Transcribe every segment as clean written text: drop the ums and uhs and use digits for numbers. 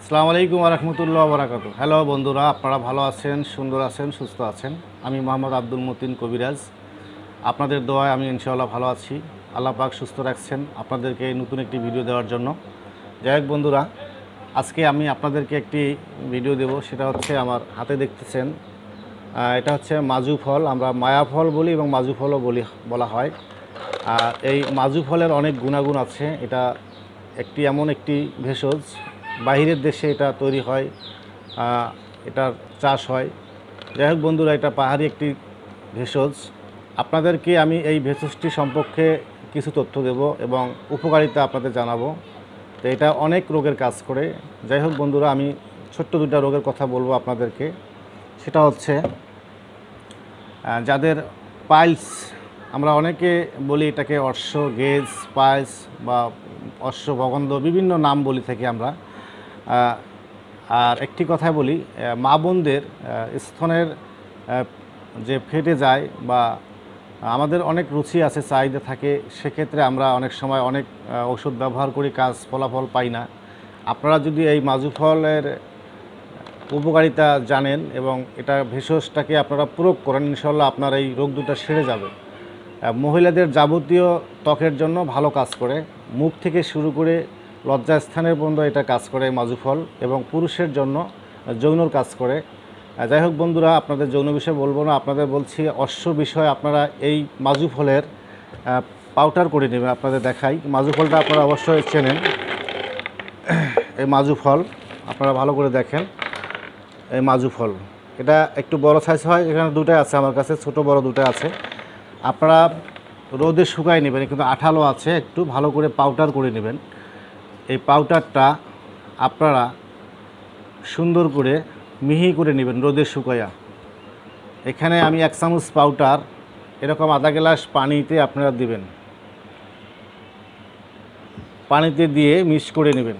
আসসালামু আলাইকুম ওয়া রাহমাতুল্লাহি ওয়া বারাকাতুহু। হ্যালো বন্ধুরা, আপনারা ভালো আছেন, সুন্দর আছেন, সুস্থ আছেন। আমি মোহাম্মদ আব্দুল মতিন কবিরাজ। আপনাদের দোয়ায় আমি ইনশাআল্লাহ ভালো আছি। আল্লাহ পাক সুস্থ রাখছেন আপনাদেরকে নতুন একটি ভিডিও দেওয়ার জন্য। যাই হোক বন্ধুরা, আজকে আমি আপনাদেরকে একটি ভিডিও দেব। সেটা হচ্ছে আমার হাতে দেখতেছেন, এটা হচ্ছে মাজু ফল। আমরা মায়া ফল বলি এবং মাজু ফলও বলা হয়। আর এই মাজু ফলের অনেক গুণাগুণ আছে। এটা এমন একটি ভেষজ, বাহিরের দেশে এটা তৈরি হয়, এটার চাষ হয়। যাই হোক বন্ধুরা, এটা পাহাড়ি একটি ভেষজ। আপনাদেরকে আমি এই ভেষজটি সম্পর্কে কিছু তথ্য দেব এবং উপকারিতা আপনাদের জানাবো। তো এটা অনেক রোগের কাজ করে। যাই হোক বন্ধুরা, আমি ছোট্ট দুটা রোগের কথা বলবো আপনাদেরকে। সেটা হচ্ছে যাদের পাইলস, আমরা অনেকে বলি এটাকে অর্শ, গেজ, পাইলস বা অশ্ব ভগন্দ, বিভিন্ন নাম বলি থাকি আমরা। আর একটি কথা বলি, মা বোনদের স্তনের যে ফেটে যায় বা আমাদের অনেক রুচি আছে, চাহিদা থাকে, সেক্ষেত্রে আমরা অনেক সময় অনেক ওষুধ ব্যবহার করি, ফলাফল পাই না। আপনারা যদি এই মাজু ফলের উপকারিতা জানেন এবং এটা ভেষজটাকে আপনারা প্রয়োগ করেন, ইনশাল্লাহ আপনার এই রোগ দুটো সেরে যাবে। মহিলাদের যাবতীয় ত্বকের জন্য ভালো কাজ করে, মুখ থেকে শুরু করে লজ্জাস্থানের পর্যন্ত এটা কাজ করে মাজু ফল, এবং পুরুষের জন্য যৌনর কাজ করে। যাই হোক বন্ধুরা, আপনাদের যৌন বিষয় বলবো না, আপনাদের বলছি অশ্ব বিষয়। আপনারা এই মাজু ফলের পাউডার করে নেবেন। আপনাদের দেখাই, মাজু ফলটা আপনারা অবশ্যই চেনেন। এই মাজু ফল আপনারা ভালো করে দেখেন। এই মাজু ফল এটা একটু বড় সাইজ হয়, এখানে দুটাই আছে আমার কাছে, ছোট বড় দুটাই আছে। আপনারা রোদে শুকাই নেবেন, কিন্তু আঠালো আছে, একটু ভালো করে পাউডার করে নেবেন। এই পাউডারটা আপনারা সুন্দর করে মিহি করে নেবেন রোদে শুকাইয়া। এখানে আমি 1 চামচ পাউডার এরকম আধা গ্লাস পানিতে আপনারা দিবেন, পানিতে দিয়ে মিক্স করে নেবেন।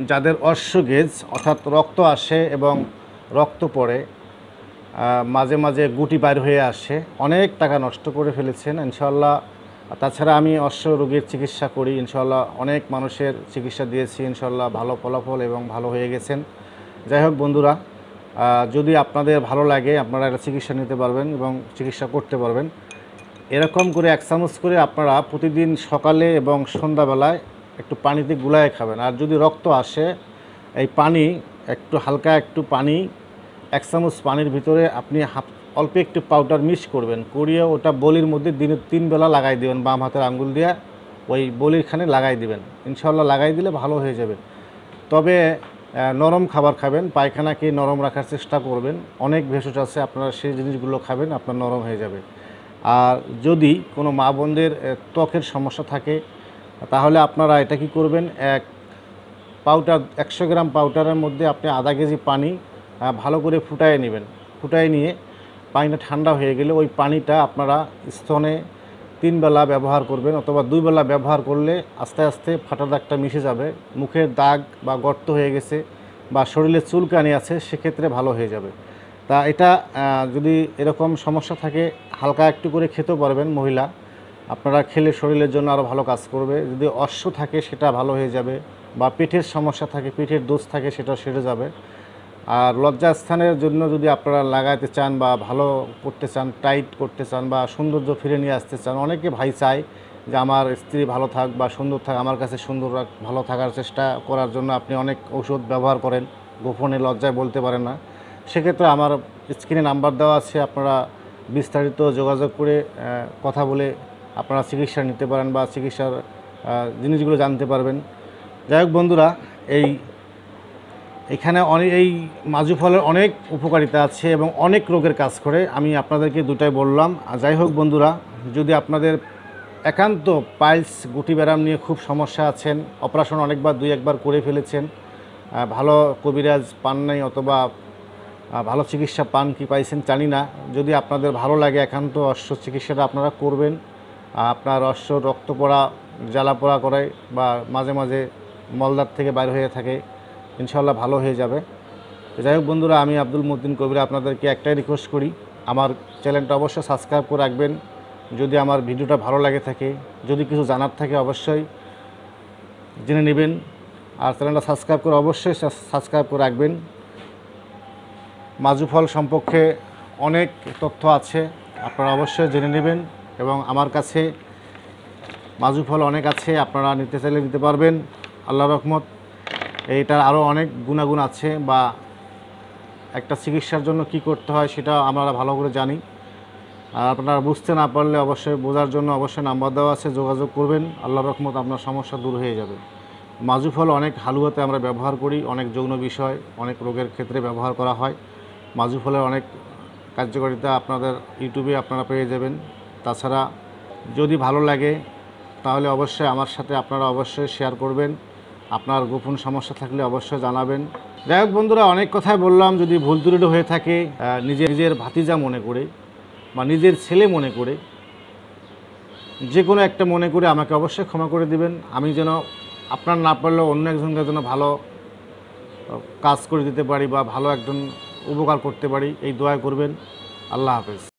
যাদের অশ্ব গেজ অর্থাৎ রক্ত আসে এবং রক্ত পড়ে, মাঝে মাঝে গুটি বাইর হয়ে আসে, অনেক টাকা নষ্ট করে ফেলেছেন ইনশাআল্লাহ। তাছাড়া আমি অশ্ব রোগের চিকিৎসা করি, ইনশাআল্লাহ অনেক মানুষের চিকিৎসা দিয়েছি, ইনশাআল্লাহ ভালো ফলাফল এবং ভালো হয়ে গেছেন। যাই হোক বন্ধুরা, যদি আপনাদের ভালো লাগে আপনারা এটা চিকিৎসা নিতে পারবেন এবং চিকিৎসা করতে পারবেন। এরকম করে 1 চামচ করে আপনারা প্রতিদিন সকালে এবং সন্ধ্যাবেলায় একটু পানিতে গুলায় খাবেন। আর যদি রক্ত আসে, এই পানি একটু হালকা একটু পানি 1 চামচ পানির ভিতরে আপনি অল্প একটু পাউডার মিক্স করবেন, করিয়ে ওটা বলির মধ্যে দিনে 3 বেলা লাগাই দেবেন। বাম হাতের আঙ্গুল দিয়ে ওই বলিরখানে লাগাই দিবেন, ইনশাআল্লাহ লাগাই দিলে ভালো হয়ে যাবে। তবে নরম খাবার খাবেন, পায়খানাকে নরম রাখার চেষ্টা করবেন। অনেক ভেষজ আছে, আপনারা সেই জিনিসগুলো খাবেন, আপনার নরম হয়ে যাবে। আর যদি কোনো মা বোনদের ত্বকের সমস্যা থাকে, তাহলে আপনারা এটা কি করবেন, 100 গ্রাম পাউডারের মধ্যে আপনি আধা কেজি পানি ভালো করে ফুটায় নেবেন। ফুটায় নিয়ে পানিটা ঠান্ডা হয়ে গেলে ওই পানিটা আপনারা স্তনে 3 বেলা ব্যবহার করবেন, অথবা 2 বেলা ব্যবহার করলে আস্তে আস্তে ফাটা দাগটা মিশে যাবে। মুখের দাগ বা গর্ত হয়ে গেছে বা শরীরে চুলকানি আছে, সেক্ষেত্রে ভালো হয়ে যাবে। তা এটা যদি এরকম সমস্যা থাকে, হালকা একটু করে খেতেও পারবেন মহিলা, আপনারা খেলে শরীরের জন্য আরও ভালো কাজ করবে। যদি অশ্ব থাকে সেটা ভালো হয়ে যাবে, বা পেটের সমস্যা থাকে, পেটের দোষ থাকে, সেটা সেরে যাবে। আর লজ্জাস্থানের জন্য যদি আপনারা লাগাইতে চান বা ভালো করতে চান, টাইট করতে চান বা সৌন্দর্য ফিরে নিয়ে আসতে চান, অনেকে ভাই চায় যে আমার স্ত্রী ভালো থাক বা সুন্দর থাক, আমার কাছে সুন্দর ভালো থাকার চেষ্টা করার জন্য আপনি অনেক ঔষধ ব্যবহার করেন, গোপনে লজ্জায় বলতে পারেন না। সেক্ষেত্রে আমার স্ক্রিনে নাম্বার দেওয়া আছে, আপনারা বিস্তারিত যোগাযোগ করে কথা বলে আপনারা চিকিৎসা নিতে পারেন বা চিকিৎসার জিনিসগুলো জানতে পারবেন। যাই হোক বন্ধুরা, এখানে এই মাজু ফলের অনেক উপকারিতা আছে এবং অনেক রোগের কাজ করে। আমি আপনাদেরকে দুটাই বললাম। যাই হোক বন্ধুরা, যদি আপনাদের একান্ত পাইলস গুটি ব্যারাম নিয়ে খুব সমস্যা আছেন, অপারেশন অনেকবার 2-1বার করে ফেলেছেন, ভালো কবিরাজ পান নাই, অথবা ভালো চিকিৎসা পান কি পাইছেন জানি না, যদি আপনাদের ভালো লাগে একান্ত অশ্ব চিকিৎসাটা আপনারা করবেন। আপনার অশ্ব রক্ত পড়া, জ্বালা পোড়া করে বা মাঝে মাঝে মলদার থেকে বাইর হয়ে থাকে, ইনশাআল্লাহ ভালো হয়ে যাবে। যাই হোক বন্ধুরা, আমি আব্দুল মতিন কবির আপনাদেরকে একটাই রিকোয়েস্ট করি, আমার চ্যানেলটা অবশ্যই সাবস্ক্রাইব করে রাখবেন। যদি আমার ভিডিওটা ভালো লাগে থাকে, যদি কিছু জানার থাকে, অবশ্যই জেনে নেবেন। আর চ্যানেলটা সাবস্ক্রাইব করে অবশ্যই সাবস্ক্রাইব করে রাখবেন। মাজু ফল সম্পর্কে অনেক তথ্য আছে, আপনারা অবশ্যই জেনে নেবেন। এবং আমার কাছে মাজু ফল অনেক আছে, আপনারা নিতে চাইলে নিতে পারবেন। আল্লাহর রহমত এইটার আরও অনেক গুণাগুণ আছে, বা একটা চিকিৎসার জন্য কি করতে হয় সেটা আমরা ভালো করে জানি। আর আপনারা বুঝতে না পারলে অবশ্যই বোঝার জন্য অবশ্যই নাম্বার দেওয়া আছে, যোগাযোগ করবেন। আল্লাহর রহমত আপনার সমস্যা দূর হয়ে যাবে। মাজু ফল অনেক হালুয়াতে আমরা ব্যবহার করি, অনেক যৌন বিষয়, অনেক রোগের ক্ষেত্রে ব্যবহার করা হয়। মাজু ফলের অনেক কার্যকারিতা আপনাদের ইউটিউবে আপনারা পেয়ে যাবেন। তাছাড়া যদি ভালো লাগে তাহলে অবশ্যই আমার সাথে আপনারা অবশ্যই শেয়ার করবেন। আপনার গোপন সমস্যা থাকলে অবশ্যই জানাবেন। যাই হোক বন্ধুরা, অনেক কথাই বললাম। যদি ভুল ত্রুটি হয়ে থাকে নিজের ভাতিজা মনে করে বা নিজের ছেলে মনে করে, যে কোনো একটা মনে করে আমাকে অবশ্যই ক্ষমা করে দিবেন। আমি যেন আপনার না পারলেও অন্য একজনকে যেন ভালো কাজ করে দিতে পারি বা ভালো একজন উপকার করতে পারি, এই দোয়া করবেন। আল্লাহ হাফেজ।